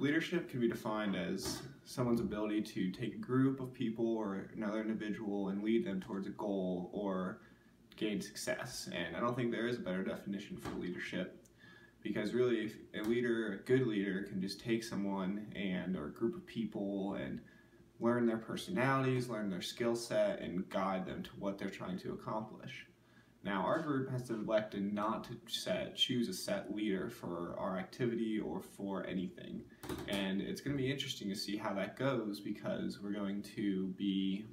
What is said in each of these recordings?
leadership can be defined as someone's ability to take a group of people or another individual and lead them towards a goal or gain success. And I don't think there is a better definition for leadership, because really if a good leader can just take someone or a group of people and learn their personalities, learn their skill set, and guide them to what they're trying to accomplish. Now, our group has elected not to choose a set leader for our activity or for anything. And it's going to be interesting to see how that goes, because we're going to be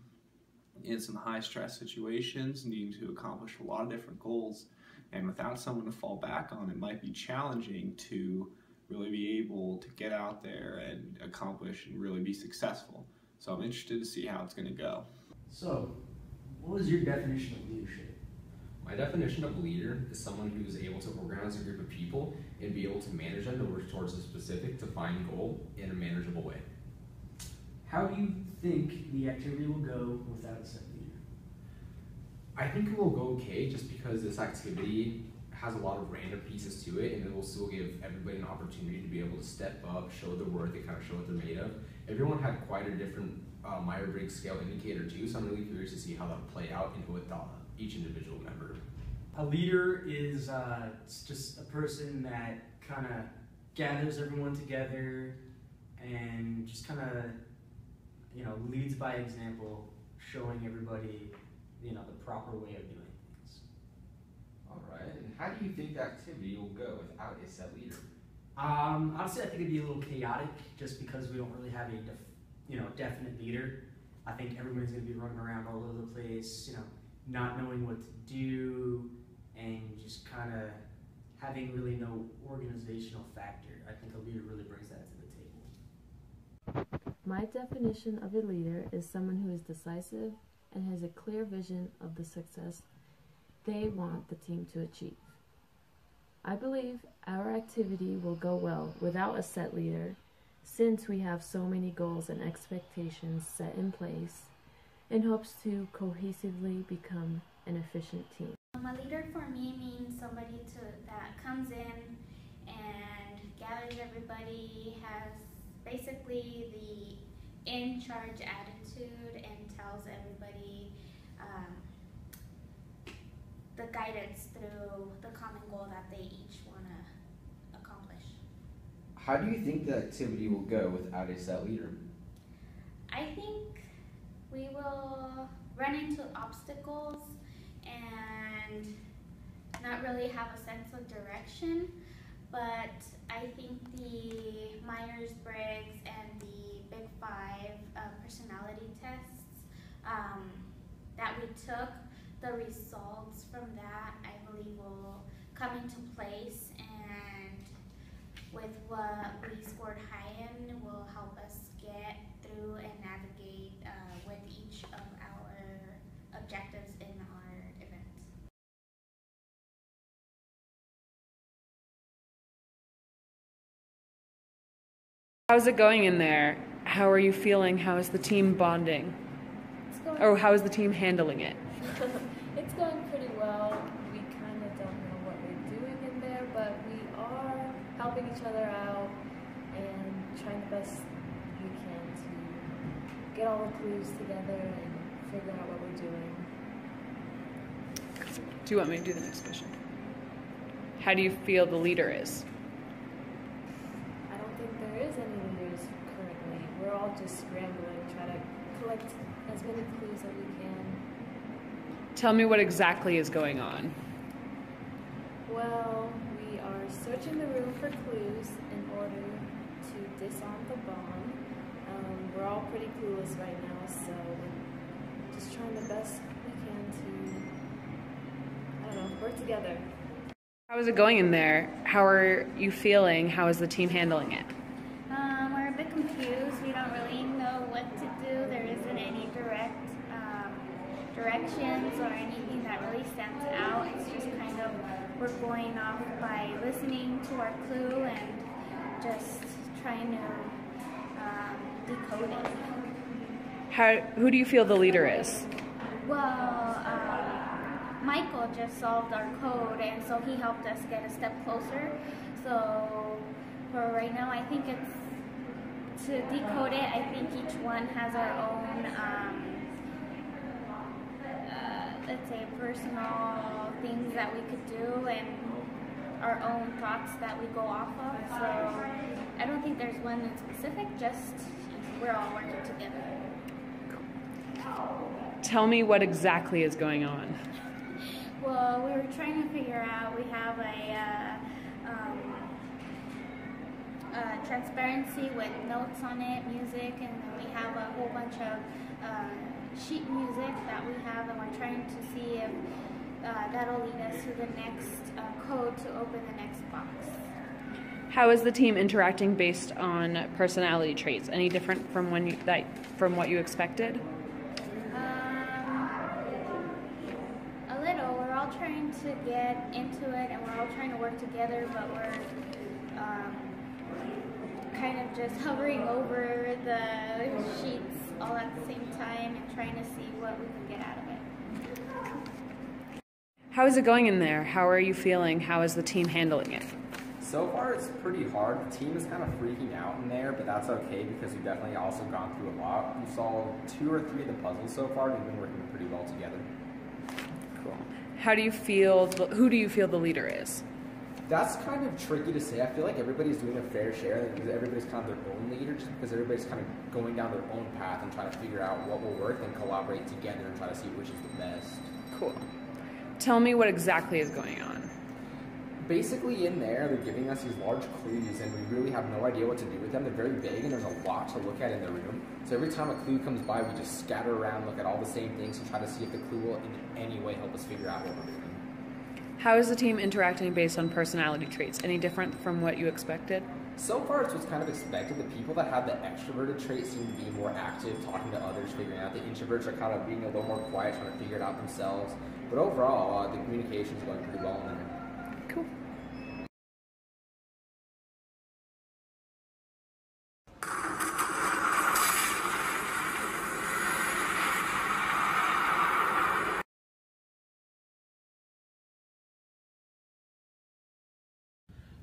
in some high-stress situations, needing to accomplish a lot of different goals. And without someone to fall back on, it might be challenging to really be able to get out there and accomplish and really be successful. So I'm interested to see how it's going to go. So, what was your definition of leadership? My definition of leader is someone who is able to organize a group of people and be able to manage them to work towards a specific defined goal in a manageable way. How do you think the activity will go without a set leader? I think it will go okay, just because this activity has a lot of random pieces to it, and it will still give everybody an opportunity to be able to step up, show their worth, and kind of show what they're made of. Everyone had quite a different Myers-Briggs scale indicator too, so I'm really curious to see how that will play out and with each individual member. A leader is it's just a person that kind of gathers everyone together and just kind of, leads by example, showing everybody, the proper way of doing things. All right, and how do you think the activity will go without a set leader? Honestly, I think it'd be a little chaotic, just because we don't really have a definite leader. I think everybody's going to be running around all over the place, not knowing what to do, and just kind of having really no organizational factor. I think a leader really brings that to the table. My definition of a leader is someone who is decisive and has a clear vision of the success they want the team to achieve. I believe our activity will go well without a set leader, since we have so many goals and expectations set in place, in hopes to cohesively become an efficient team. A leader for me means somebody that comes in and gathers everybody, has basically the in-charge attitude, and tells everybody the guidance through the common goal that they each want to accomplish. How do you think the activity will go without a set leader? I think we will run into obstacles and not really have a sense of direction, but I think the Myers-Briggs and the Big Five personality tests that we took, the results from that, I believe, will come into place, and with what we scored high in will help us get through and navigate with each of our objectives in our event. How's it going in there? How are you feeling? How is the team bonding? Or how is the team handling it? It's going pretty well. We kind of don't know what we're doing in there, but we are helping each other out and trying the best we can to get all the clues together and figure out what we're doing. Do you want me to do the next question? How do you feel the leader is? I don't think there is any leaders currently. We're all just scrambling, trying to collect as many clues as we can. Tell me what exactly is going on. Well, we are searching the room for clues in order to disarm the bomb. We're all pretty clueless right now, so we're just trying the best we can to, work together. How is it going in there? How are you feeling? How is the team handling it? We're a bit confused. We don't really know what to do. There isn't any direct directions or anything that really stands out. It's just kind of, we're going off by listening to our clue and just trying to decode it. Who do you feel the leader is? Well, Michael just solved our code, and so he helped us get a step closer. So for right now, I think it's to decode it, I think each one has our own, let's say, personal things that we could do and our own thoughts that we go off of. So I don't think there's one in specific, just we're all working together. Tell me what exactly is going on. Well, we were trying to figure out, we have a transparency with notes on it, music, and then we have a whole bunch of sheet music that we have, and we're trying to see if that'll lead us to the next code to open the next box. How is the team interacting based on personality traits? Any different from from what you expected? A little. We're all trying to get into it, and we're all trying to work together, but we're kind of just hovering over the sheets all at the same time and trying to see what we can get out of it. How is it going in there? How are you feeling? How is the team handling it? So far, it's pretty hard. The team is kind of freaking out in there, but that's okay because we've definitely also gone through a lot. We solved 2 or 3 of the puzzles so far, and we've been working pretty well together. Cool. How do you feel? Who do you feel the leader is? That's kind of tricky to say. I feel like everybody's doing their fair share because everybody's kind of their own leader, just because everybody's kind of going down their own path and trying to figure out what will work and collaborate together and try to see which is the best. Cool. Tell me what exactly is going on. Basically in there, they're giving us these large clues and we really have no idea what to do with them. They're very big and there's a lot to look at in the room. So every time a clue comes by, we just scatter around, look at all the same things and try to see if the clue will in any way help us figure out what we're doing. How is the team interacting based on personality traits? Any different from what you expected? So far, it's what's kind of expected. The people that have the extroverted trait seem to be more active, talking to others, figuring out. The introverts are kind of being a little more quiet, trying to figure it out themselves. But overall, the communication is going pretty well in there. Cool.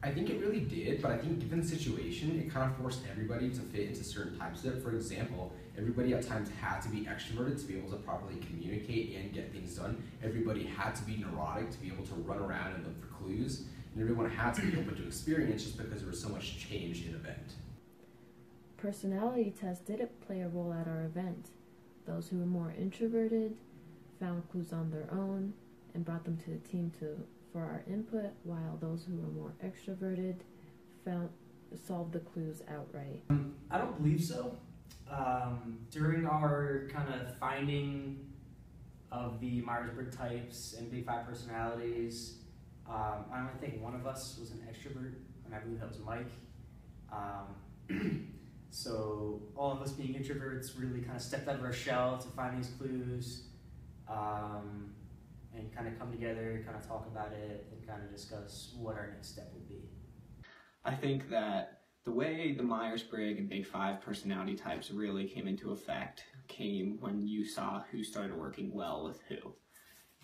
I think it really did, but I think given the situation, it kind of forced everybody to fit into certain types of it. For example, everybody at times had to be extroverted to be able to properly communicate and get things done. Everybody had to be neurotic to be able to run around and look for clues. And everyone had to be open to experience just because there was so much change in the event. Personality tests didn't play a role at our event. Those who were more introverted found clues on their own and brought them to the team for our input, while those who were more extroverted solved the clues outright. I don't believe so. During our kind of finding of the Myers-Briggs types and Big 5 personalities, I only think one of us was an extrovert, and I believe that was Mike. So all of us being introverts really kind of stepped out of our shell to find these clues. And kind of come together, kind of talk about it, and kind of discuss what our next step would be. I think that the way the Myers-Briggs and Big 5 personality types really came into effect came when you saw who started working well with who.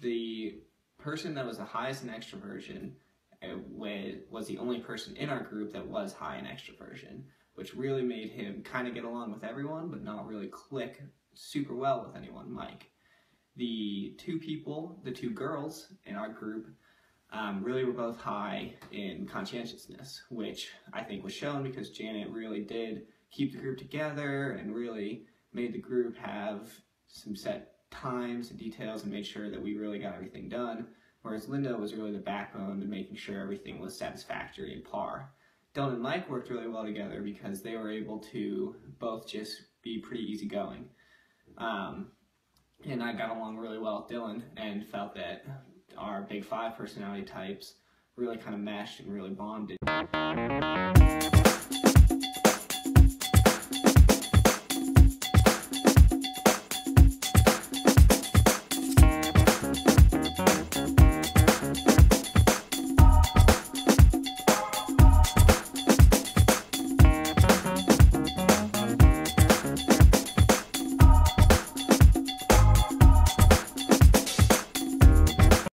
The person that was the highest in extroversion was the only person in our group that was high in extroversion, which really made him kind of get along with everyone, but not really click super well with anyone, Mike. The 2 girls in our group really were both high in conscientiousness, which I think was shown because Janet really did keep the group together and really made the group have some set times and details and make sure that we really got everything done, whereas Linda was really the backbone to making sure everything was satisfactory and par. Dylan and Mike worked really well together because they were able to both just be pretty easygoing. And I got along really well with Dylan and felt that our Big 5 personality types really kind of meshed and really bonded.